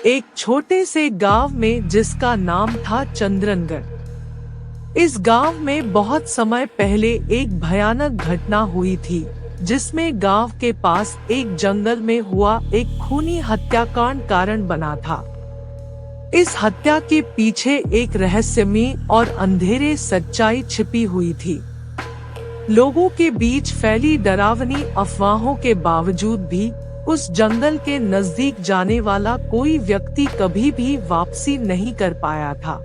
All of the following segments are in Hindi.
एक छोटे से गांव में जिसका नाम था चंद्रनगढ़। इस गांव में बहुत समय पहले एक भयानक घटना हुई थी, जिसमें गांव के पास एक जंगल में हुआ एक खूनी हत्याकांड कारण बना था। इस हत्या के पीछे एक रहस्यमयी और अंधेरे सच्चाई छिपी हुई थी। लोगों के बीच फैली डरावनी अफवाहों के बावजूद भी उस जंगल के नजदीक जाने वाला कोई व्यक्ति कभी भी वापसी नहीं कर पाया था।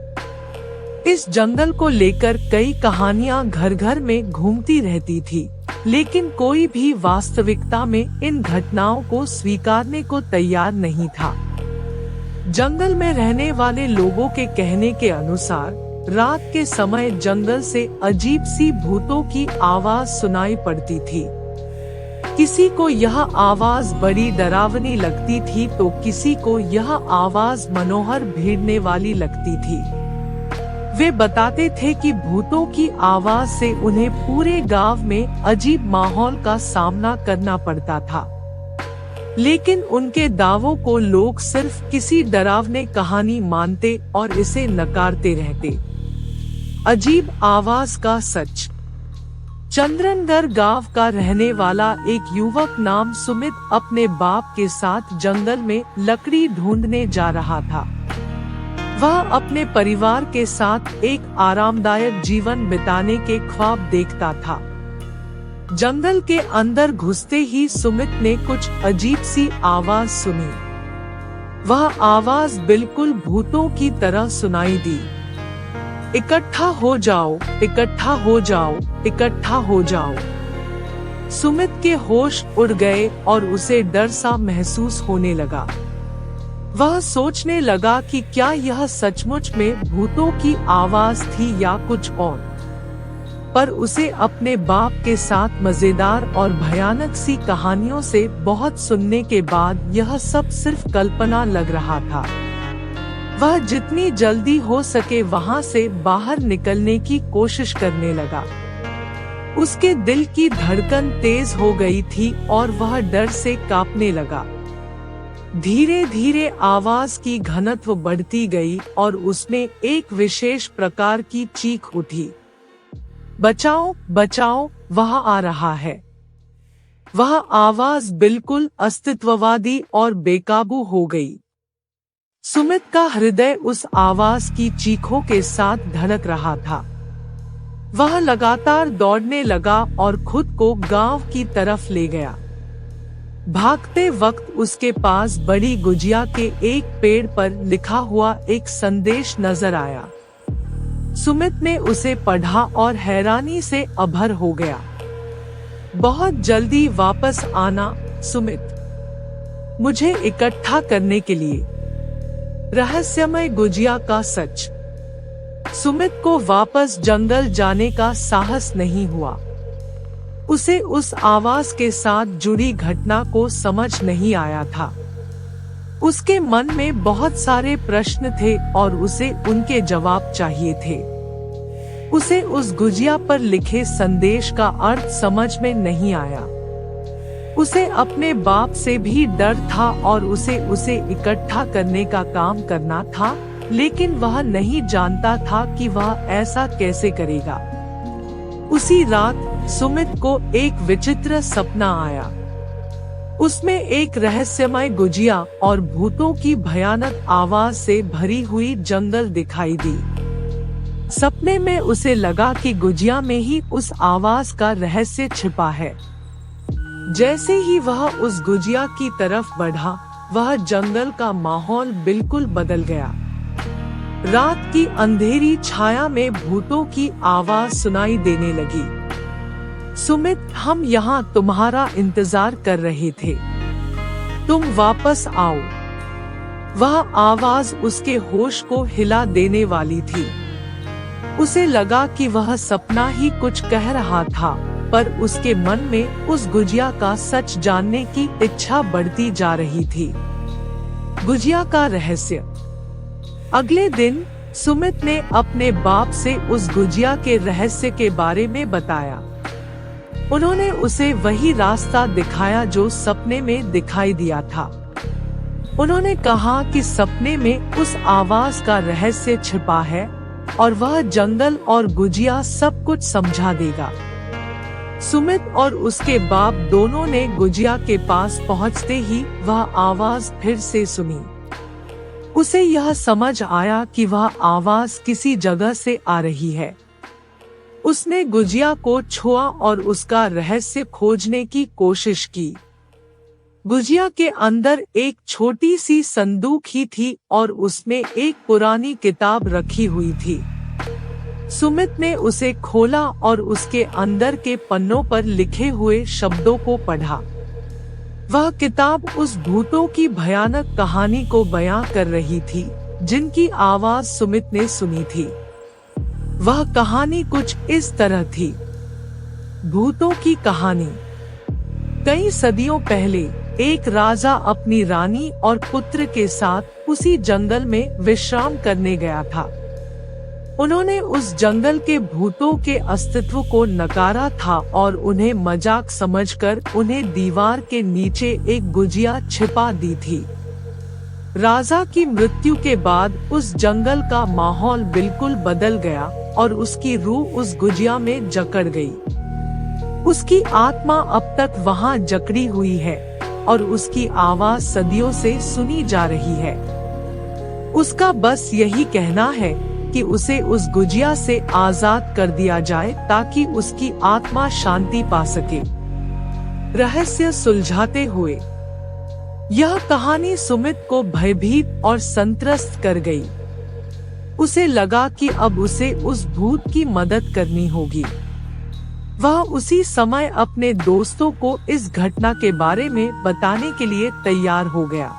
इस जंगल को लेकर कई कहानियां घर घर में घूमती रहती थी, लेकिन कोई भी वास्तविकता में इन घटनाओं को स्वीकारने को तैयार नहीं था। जंगल में रहने वाले लोगों के कहने के अनुसार रात के समय जंगल से अजीब सी भूतों की आवाज सुनाई पड़ती थी। किसी को यह आवाज बड़ी डरावनी लगती थी तो किसी को यह आवाज मनोहर भीड़ने वाली लगती थी। वे बताते थे कि भूतों की आवाज से उन्हें पूरे गांव में अजीब माहौल का सामना करना पड़ता था, लेकिन उनके दावों को लोग सिर्फ किसी डरावने कहानी मानते और इसे नकारते रहते। अजीब आवाज का सच। चंद्रनगढ़ गांव का रहने वाला एक युवक नाम सुमित अपने बाप के साथ जंगल में लकड़ी ढूंढने जा रहा था। वह अपने परिवार के साथ एक आरामदायक जीवन बिताने के ख्वाब देखता था। जंगल के अंदर घुसते ही सुमित ने कुछ अजीब सी आवाज सुनी। वह आवाज बिल्कुल भूतों की तरह सुनाई दी। इकट्ठा हो जाओ, इकट्ठा हो जाओ, इकट्ठा हो जाओ। सुमित के होश उड़ गए और उसे डर सा महसूस होने लगा। वह सोचने लगा कि क्या यह सचमुच में भूतों की आवाज थी या कुछ और। पर उसे अपने बाप के साथ मजेदार और भयानक सी कहानियों से बहुत सुनने के बाद यह सब सिर्फ कल्पना लग रहा था। वह जितनी जल्दी हो सके वहां से बाहर निकलने की कोशिश करने लगा। उसके दिल की धड़कन तेज हो गई थी और वह डर से कांपने लगा। धीरे धीरे आवाज की घनत्व बढ़ती गई और उसमें एक विशेष प्रकार की चीख उठी। बचाओ, बचाओ, वह आ रहा है। वह आवाज बिल्कुल अस्तित्ववादी और बेकाबू हो गई। सुमित का हृदय उस आवाज की चीखों के साथ धड़क रहा था। वह लगातार दौड़ने लगा और खुद को गांव की तरफ ले गया। भागते वक्त उसके पास बड़ी गुजिया के एक पेड़ पर लिखा हुआ एक संदेश नजर आया। सुमित ने उसे पढ़ा और हैरानी से अभर हो गया। बहुत जल्दी वापस आना सुमित, मुझे इकट्ठा करने के लिए। रहस्यमय गुजिया का सच। सुमित को वापस जंगल जाने का साहस नहीं हुआ। उसे उस आवाज के साथ जुड़ी घटना को समझ नहीं आया था। उसके मन में बहुत सारे प्रश्न थे और उसे उनके जवाब चाहिए थे। उसे उस गुजिया पर लिखे संदेश का अर्थ समझ में नहीं आया। उसे अपने बाप से भी डर था और उसे इकट्ठा करने का काम करना था, लेकिन वह नहीं जानता था कि वह ऐसा कैसे करेगा। उसी रात सुमित को एक विचित्र सपना आया। उसमें एक रहस्यमय गुजिया और भूतों की भयानक आवाज से भरी हुई जंगल दिखाई दी। सपने में उसे लगा कि गुजिया में ही उस आवाज का रहस्य छिपा है। जैसे ही वह उस गुजिया की तरफ बढ़ा, वह जंगल का माहौल बिल्कुल बदल गया। रात की अंधेरी छाया में भूतों की आवाज सुनाई देने लगी। सुमित, हम यहाँ तुम्हारा इंतजार कर रहे थे, तुम वापस आओ। वह आवाज उसके होश को हिला देने वाली थी। उसे लगा कि वह सपना ही कुछ कह रहा था, पर उसके मन में उस गुजिया का सच जानने की इच्छा बढ़ती जा रही थी। गुजिया का रहस्य। अगले दिन सुमित ने अपने बाप से उस गुजिया के रहस्य के बारे में बताया। उन्होंने उसे वही रास्ता दिखाया जो सपने में दिखाई दिया था। उन्होंने कहा कि सपने में उस आवाज का रहस्य छिपा है और वह जंगल और गुजिया सब कुछ समझा देगा। सुमित और उसके बाप दोनों ने गुजिया के पास पहुंचते ही वह आवाज फिर से सुनी। उसे यह समझ आया कि वह आवाज किसी जगह से आ रही है। उसने गुजिया को छुआ और उसका रहस्य खोजने की कोशिश की। गुजिया के अंदर एक छोटी सी संदूक ही थी और उसमें एक पुरानी किताब रखी हुई थी। सुमित ने उसे खोला और उसके अंदर के पन्नों पर लिखे हुए शब्दों को पढ़ा। वह किताब उस भूतों की भयानक कहानी को बयां कर रही थी जिनकी आवाज सुमित ने सुनी थी। वह कहानी कुछ इस तरह थी। भूतों की कहानी। कई सदियों पहले एक राजा अपनी रानी और पुत्र के साथ उसी जंगल में विश्राम करने गया था। उन्होंने उस जंगल के भूतों के अस्तित्व को नकारा था और उन्हें मजाक समझकर उन्हें दीवार के नीचे एक गुजिया छिपा दी थी। राजा की मृत्यु के बाद उस जंगल का माहौल बिल्कुल बदल गया और उसकी रूह उस गुजिया में जकड़ गई। उसकी आत्मा अब तक वहां जकड़ी हुई है और उसकी आवाज सदियों से सुनी जा रही है। उसका बस यही कहना है कि उसे उस गुजिया से आजाद कर दिया जाए ताकि उसकी आत्मा शांति पा सके। रहस्य सुलझाते हुए यह कहानी सुमित को भयभीत और संत्रस्त कर गई। उसे लगा कि अब उसे उस भूत की मदद करनी होगी। वह उसी समय अपने दोस्तों को इस घटना के बारे में बताने के लिए तैयार हो गया।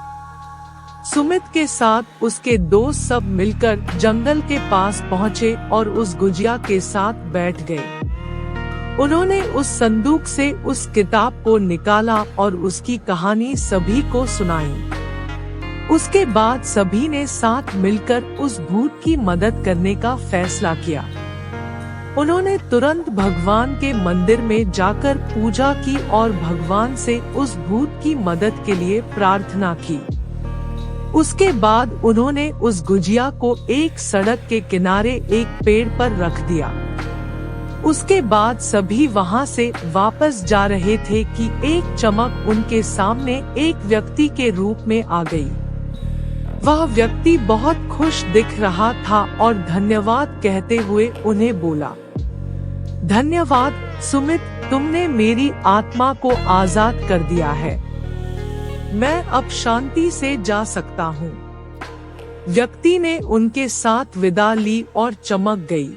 सुमित के साथ उसके दोस्त सब मिलकर जंगल के पास पहुंचे और उस गुजिया के साथ बैठ गए। उन्होंने उस संदूक से उस किताब को निकाला और उसकी कहानी सभी को सुनाई। उसके बाद सभी ने साथ मिलकर उस भूत की मदद करने का फैसला किया। उन्होंने तुरंत भगवान के मंदिर में जाकर पूजा की और भगवान से उस भूत की मदद के लिए प्रार्थना की। उसके बाद उन्होंने उस गुजिया को एक सड़क के किनारे एक पेड़ पर रख दिया। उसके बाद सभी वहां से वापस जा रहे थे कि एक चमक उनके सामने एक व्यक्ति के रूप में आ गई। वह व्यक्ति बहुत खुश दिख रहा था और धन्यवाद कहते हुए उन्हें बोला, धन्यवाद सुमित, तुमने मेरी आत्मा को आजाद कर दिया है। मैं अब शांति से जा सकता हूँ। व्यक्ति ने उनके साथ विदा ली और चमक गई।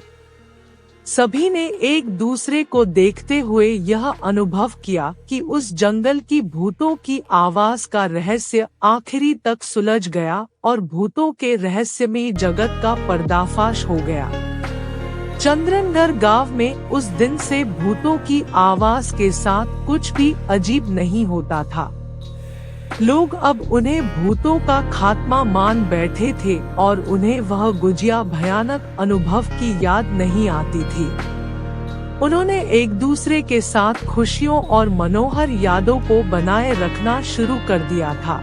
सभी ने एक दूसरे को देखते हुए यह अनुभव किया कि उस जंगल की भूतों की आवाज का रहस्य आखिरी तक सुलझ गया और भूतों के रहस्यमयी जगत का पर्दाफाश हो गया। चंद्रनगढ़ गांव में उस दिन से भूतों की आवाज के साथ कुछ भी अजीब नहीं होता था। लोग अब उन्हें भूतों का खात्मा मान बैठे थे और उन्हें वह गुजिया भयानक अनुभव की याद नहीं आती थी। उन्होंने एक दूसरे के साथ खुशियों और मनोहर यादों को बनाए रखना शुरू कर दिया था।